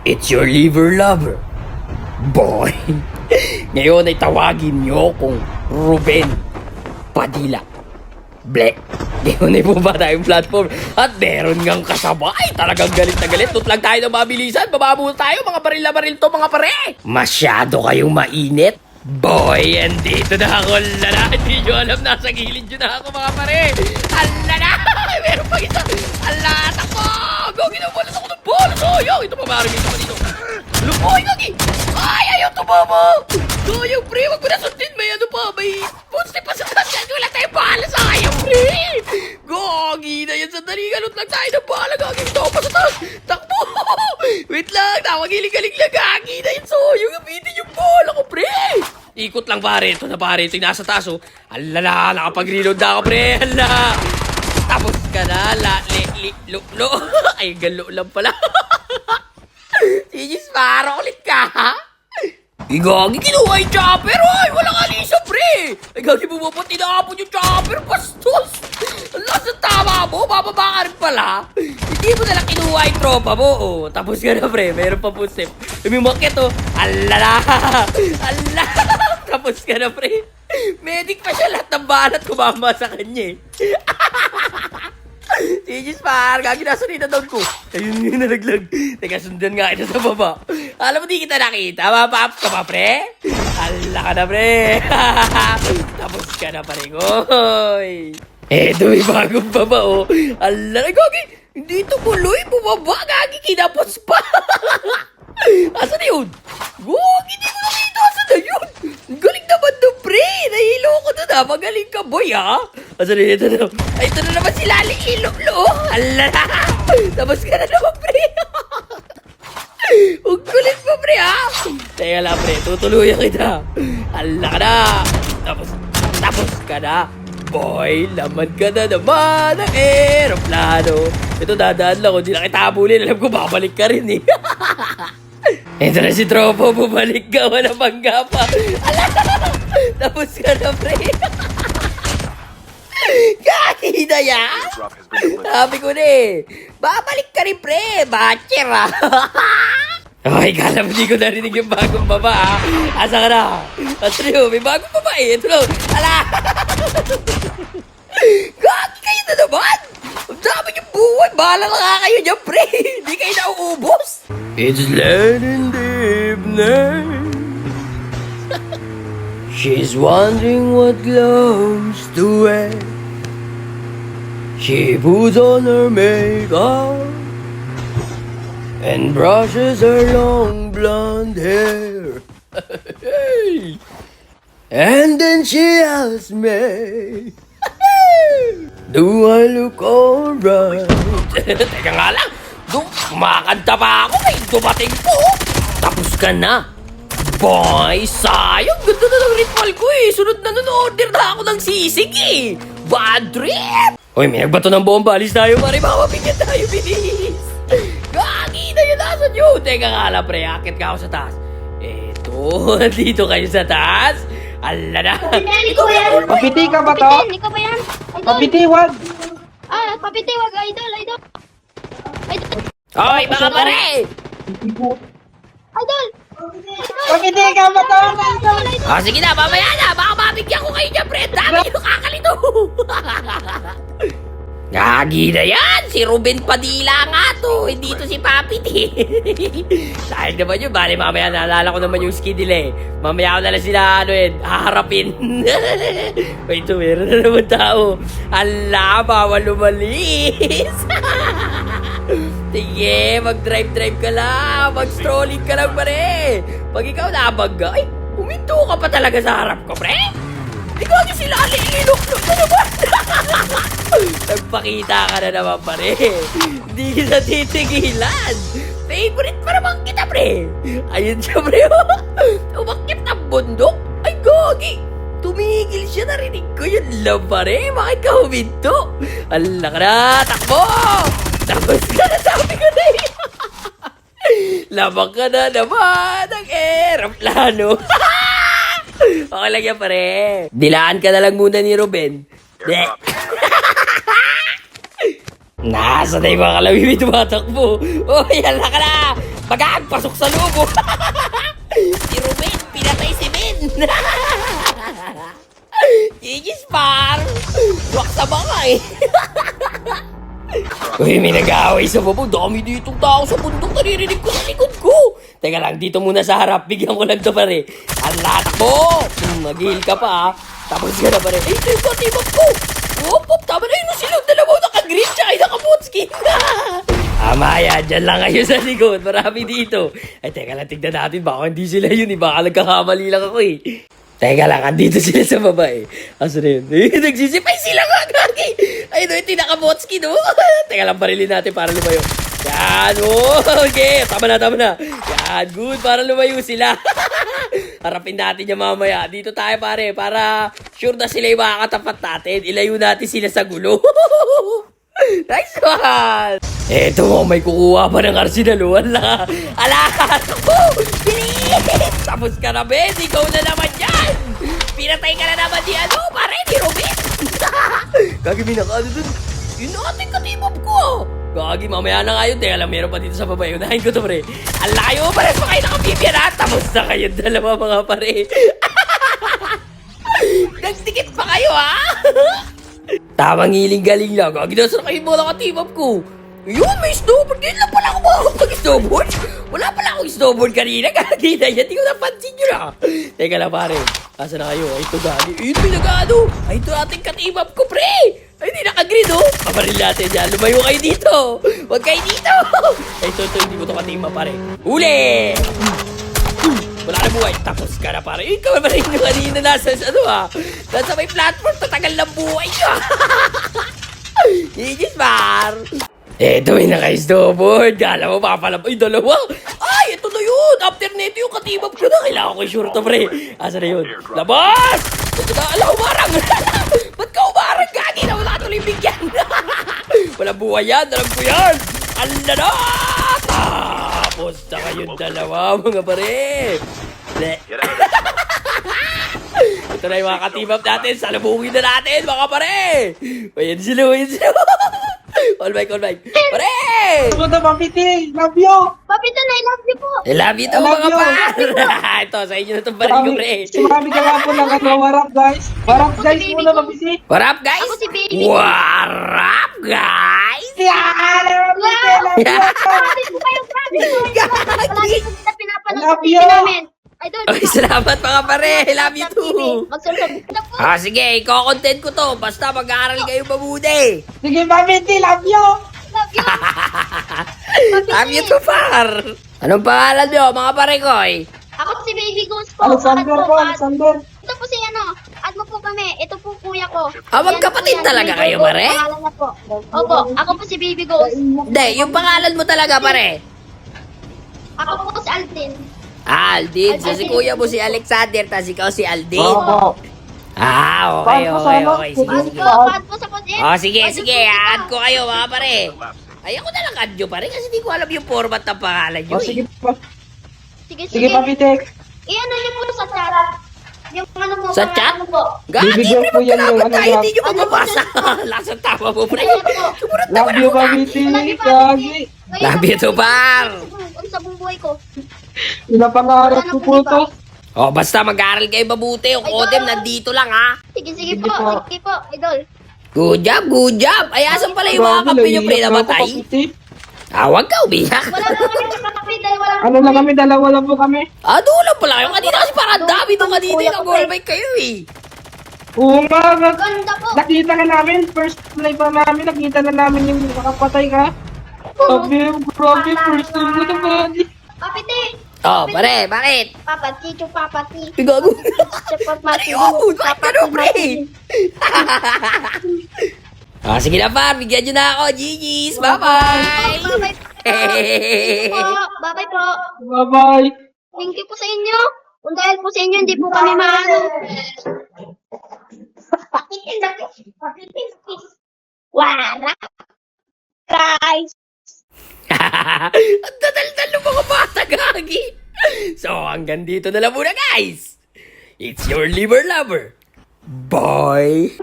It's your liver lover, boy. Ngayon ay tawagin niyo kong Ruben Padilla. Black. Ngayon ay bumaba tayong platform at meron ngang kasabay. Talagang galit na galit. Tut lang tayo ng mabilisan. Bababu tayo. Mga baril na baril to, mga pare. Masyado kayong mainit. Boy, andito na ako. Lala, hindi nyo alam. Nasa gilid nyo na ako, mga pare. Alala, meron pa isa. Alala, takbo. Gagi na balas ako ng bola. Sayang. Ito pa maraming ito pa dito. Lupoy, gagi. Ay, ayaw tumama. Sayang, pre. Wag mo na sundin. May ano pa. May punsti pa sa taas. Wala tayong bahala. Sayang, pre. Gagi na yan. Sandali, galot lang tayo ng bahala. Gagi, ito pa sa taas. Takbo. Wait lang. Tawagiling-galing lang. Gagi na yan. Sayang, gabitin yung bola ko, pre. Ikot lang pare, ito na pare, ito yung nasa taas oh. Alala, nakapag-reload na ako pre, ala. Tapos ka na, lo. Ay, galo lang pala. Sige, para ulit ka, ha? Igagi, kinuha yung chopper, ay, walang alisa pre. Ay, gagi, bumabot, tinapon yung chopper, bastos. Ala, sa tama mo, bababa ka rin pala. Hindi mo nalang kinuha yung tropa mo, oh. Tapos ka na pre, meron pa po step. Umimakit oh, alala. Tapos ka na, pre. Medic pa siya, lahat ng balat kumama sa kanya, eh. Sige, par. Gagi, nasa rin na down ko. Ayun yung nalaglag. Teka, sundan nga ito sa baba. Alam mo, di kita nakita. Mapa-up ka pa, pre? Ala ka na, pre. Tapos ka na, pare ko. Eto, may bagong baba, oh. Ala, gagi. Hindi ito buloy. Bumaba, gagi. Kinapos pa. Asan na yun? Gagi, hindi ko nakita. Asan na yun? Galing naman doon, pre. Nahilo ko doon, ha. Magaling ka, boy, ha. Asan na yun? Ito na. Ay, ito na naman si Lali Ilolo. Ala. Tapos ka na naman, pre. Huwag kulit mo, pre, ha. Teka lang, pre. Tutuluyan kita. Ala ka na. Tapos ka na. Boy, laman ka na naman ng aeroplano. Ito, dadaan lang. Kung di na kita habulin, alam ko, babalik ka rin, eh. Ito na si Tropo, bumalik ka, wala bangga pa. Ala! Tapos ka na, pre. Kakina yan! Sabi ko na eh, babalik ka rin, pre. Batcher, ha? Okay, kala mo di ko narinig yung bagong baba, ha? Asa ka na? Asa na may bagong baba eh. Ito lang. Ala! Gagi kayo na naman! Ang dami yung buwan! Bahala na nga kayo dyan, pre! Hindi kayo nauubos! It's late in the evening. She's wondering what clothes to wear. She puts on her makeup and brushes her long blonde hair. And then she asks me, do I look alright? Teka nga lang, kumakanta pa ako, may dumating po. Tapos ka na. Boy, sayang, ganda na ng ritual ko eh. Sunod na nun, order na ako ng sisig eh. Bad trip! Uy, may nagbato ng bomba, alis tayo pare, makapigyan tayo, bilis. Gagi na yun, nasan yun? Teka nga lang pre, akit ka ako sa taas. Eto, dito kayo sa taas. Ala na. Ikaw yan. Papiti ka ba to? Ikaw ba yan? Papitiwag! Papitiwag, idol. Oy, mga pare! Idol! Papiti ka ba to? Sige na, mamaya na. Baka mabigyan ko kayo dyan, pre. Dami nyo kakalito. Gagi na yan. Si Ruben Padilla nga to. Hindi to si Papi T. Sayang naman yun. Bale, mamaya naalala ko naman yung ski nila eh. Mamaya ko nalang sila haharapin. Wait, meron na naman tao. Ala, bawal lumalis. Sige, mag-drive ka lang. Mag-strolling ka lang, pare. Pag ikaw nabagga, ay, uminto ka pa talaga sa harap ko, pre. Ikaw niyo sila alilok-lok na naman. Nagpakita ka na naman, pare. Hindi kita titigilan. Favorite pa naman kita, pre. Ayun siya, pre. Umakit ng bundok. Ay, gogi. Tumigil siya, narinig ko yun lang, pare. Bakit ka huminto? Ala ka na, takbo. Tapos ka na, sabi ko na eh. Labang ka na naman ng aeroplano. Okay lang yan, pare. Dilaan ka na lang muna ni Ruben. Nasa na yung mga kalawin tumatakbo. Oh, yala ka na. Bagang! Pasok sa loob! Oh. Si Ruben, pinatay si Ben! Gigis par! Wak sa baka eh! Uy, may nag-aaway sa baba. Dami ditong tao sa bundok. Naririnig ko sa likod ko. Teka lang, dito muna sa harap. Bigyan ko lang to pare. Ang lahat mo! Mag-heal ka pa ha. Tapos ka na pare. Ay, ito yung katibag ko! Op, tama na yun. Silang dalawa naka-green tsaka yung naka-boot skin. Amaya, dyan lang kayo sa likod. Marami dito. Ay, teka lang, tignan natin. Baka hindi sila yun eh. Baka nagkakamali lang ako eh. Teka lang, andito sila sa baba eh. Asa na yun? Eh, nagsisipay sila nga, gagi! Ayun, ito yung naka-boot skin, oh. Teka lang, barilin natin para lumayo. Yan, oh, okay. Tama na. Yan, good, para lumayo sila. Harapin natin yung mamaya. Dito tayo, pare, para sure na sila yung makakatapat natin. Ilayo natin sila sa gulo. Nice one! Eto mo, may kukuha pa ng Arsenal. Wala. Ala! Bilis! Tapos ka na, Ben. Ikaw na naman yan. Pinatay ka na naman ni ano, pare, ni Robin. Gagi, may nakaano dun. Yun na ating katibab ko. Gagi, mamaya na nga yun. Teka lang, meron pa dito sa baba. Unahin ko to, pare. Ang layo, pare. Pa kayo nakabibyan, ha? Tapos na kayo dalawa, mga pare. Nagdikit pa kayo, ha? Tamang hiling-galing lang. Gagi, nasa kayo mga nakatibab ko. Yun, may snowboard. Ngayon lang pala ako makakapag-snowboard. Wala pala akong snowboard kanina. Gagi na yan. Di ko napansin nyo na. Teka lang, pare. Asa na kayo? Ay, ito, gagi. Ayun, may nag-ano. Ay, ito ating katibab ko, pre. Ay, hindi naka-green, oh. Pamaril natin yan. Lumayo kayo dito. Huwag kayo dito. Ay, ito. Hindi ko ito katima, pare. Huli! Wala na buhay. Tapos ka na, pare. Ikaw pa rin yung kanina nasa, ano, ha? Nasa may platform. Tatagal ng buhay nyo. Higis, par. Eto, may naka-snowboard. Kala mo, papalap. Ay, dalawa. Ay, ito na yun. After nito yung katibab ko na. Kailangan ko yung sure to, pre. Asa na yun? Labas! Ito na, ala, umarang. Ba't ka umarang? Gagi na, wala tuloy bigyan. Walang buhay yan. Alam ko yan. Ala na! Tapos na kayong dalawa, mga pare. Ito na yung mga katibab natin. Salubungin na natin, mga pare. Ayan sila. All mic. Pare! Pumunta, Papiti! Love you! Papito na, I love you po. I love you too, I love mga you. par. Ito, sa inyo na itong baril ko, pre. Sumami ka nga po lang ano, warap guys. Warap guys muna, Papiti. What up, guys? Ako si Baby. What up, guys? Yan! Promise ko kayo, promise ko. Palagi ko kita pinapanood sa Love TV you. namin. Idol. Ay, salamat, mga pare. I love you too. Magsusunod na po. Sige, iko-content ko to. Basta mag-aaral kayo mabuti. Sige, Papiti, love you! Love you. Love you too, par. Anong pangalan nyo, mga pare ko, eh? Ako si Baby Goose po. Alexander po, Alexander. Ito po si ano, add mo po kami. Ito po kuya ko. Ah, magkapatid Yan po yan, talaga Baby kayo, Goose, pare? pangalan niya po. Opo, ako po si Baby Goose. Hindi, yung pangalan mo talaga, pare. Ako po si Alvin. Aldin. So, si kuya mo si Alexander, tas ikaw si Aldin. Opo. Ah, okay. Sige. Add po, add po sa post-it. Oh, sige. Add ko kayo, mga pare. Ay, ako na lang add nyo, pare, kasi di ko alam yung format ng pangalan nyo, O, sige pa. Sige, Sige, Papiti. I-ano niyo po sa chat. Yung ano po, Sa chat? ano po. Gagi, Bibigyan pre, ko yan yung magkalaban ano, tayo, hindi nyo ano, mababasa. Lasang tama mo, pre. Ayan po. Sumunod Love naman you, ako, Gagi. Papiti. Love you, Gagi. Ngayon, Love you too, par. Sa buong buhay ko. Pinapangarap ko po to. Oh, basta mag-aaral kayo mabuti. Yung Odem, nandito lang, ha? Sige Sige po. po. Sige po, idol. Good job. Ay, asan pala yung mga kampi nyo, pre, namatay? Ah, wag ka umiyak. Wala na kami nakakapit dahil wala Ano lang kami, dalawa lang po kami. Ah, doon lang pala kayo. Kanina kasi parang dami doon kanina. Nag-goal bike kayo, eh. Oo nga, Ganda po. nakita ka namin, first play pa namin, nakita na namin yung nakapatay ka. Grabe, first time ko na pala. Kapiti. Oh, pare, bakit? Papati, chupapati. Gago. Chupapati. Ayun, bakit ganun, pre? Ah, sige na, par. Bigyan nyo na ako. GG's. Bye-bye. Bye-bye po. Bye-bye. Thank you po sa inyo. Kung dahil po sa inyo, hindi po kami maano. Wala. Guys. Ang dadaldal ng mga bata, gagi. So, hanggang dito na lang muna, guys. It's your liver lover. Bye.